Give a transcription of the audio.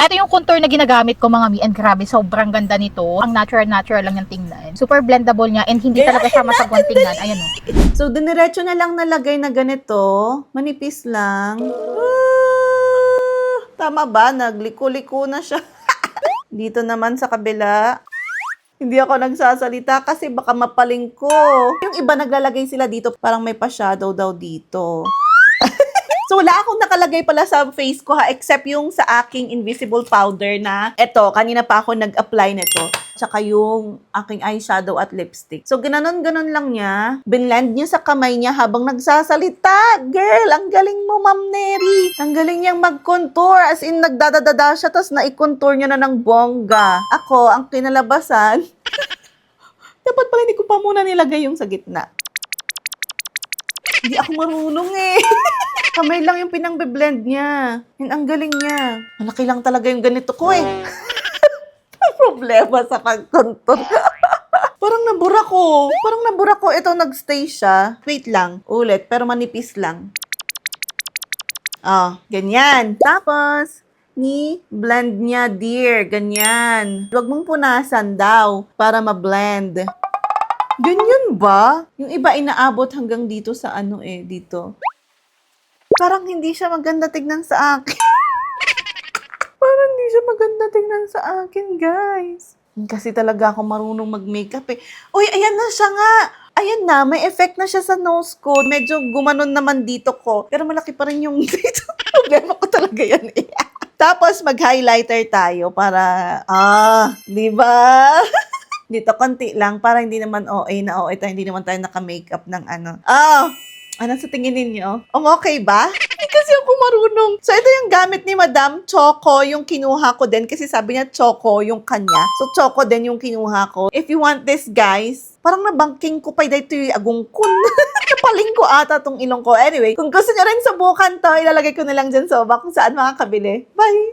Ito yung contour na ginagamit ko mga mi, and grabe, sobrang ganda nito. Ang natural lang yung tingnan. Super blendable niya and hindi talaga siya masagwan tingnan. Ayan o. So, diniretso na lang nalagay na ganito. Manipis lang. Tama ba? Nagliko-liko na siya. Dito naman sa kabila. Hindi ako nagsasalita kasi baka mapaling ko. Yung iba naglalagay sila dito, parang may pa-shadow daw dito. So, wala akong nakalagay pala sa face ko ha, except yung sa aking invisible powder na eto, kanina pa ako nag-apply nito. Tsaka yung aking eyeshadow at lipstick. So, gananon-ganon lang niya. Binlend niya sa kamay niya habang nagsasalita. Girl, ang galing mo, Ma'am Neri. Ang galing niyang mag-contour. As in, nagdadadada siya, tapos na-contour niya na ng bongga. Ako, ang kinalabasan, dapat pala hindi ko pa muna nilagay yung sa gitna. Hindi ako marunong eh. Kamay lang yung pinang-blend niya. And ang galing niya. Malaki lang talaga yung ganito ko eh. Problema sa pag-contour. Parang nabura ko. Ito, nagstay siya. Wait lang. Ulit, pero manipis lang. Ganyan. Tapos, ni-blend niya, dear. Ganyan. Huwag mong punasan daw para ma-blend. Ganyan ba? Yung iba inaabot hanggang dito sa dito. Parang hindi siya maganda tignan sa akin. Parang hindi siya maganda tignan sa akin, guys. Kasi talaga ako marunong mag-makeup eh. Uy, ayan na siya nga. Ayan na, may effect na siya sa nose ko. Medyo gumanon naman dito ko. Pero malaki pa rin yung dito. Problema ko talaga yan eh. Tapos mag-highlighter tayo para, di ba? Dito, konti lang para hindi naman OA na OA tayo. Hindi naman tayo naka-makeup ng ano sa tingin ninyo? Okay ba? Hindi kasi ako marunong. So, ito yung gamit ni Madam Choco, yung kinuha ko din. Kasi sabi niya Choco yung kanya. So, Choco din yung kinuha ko. If you want this, guys, parang nabangking ko pa dito yung agungkon. Napaling ko ata tong ilong ko. Anyway, kung gusto nyo rin subukan to, ilalagay ko na lang dyan sa baba kung saan makakabili. Bye!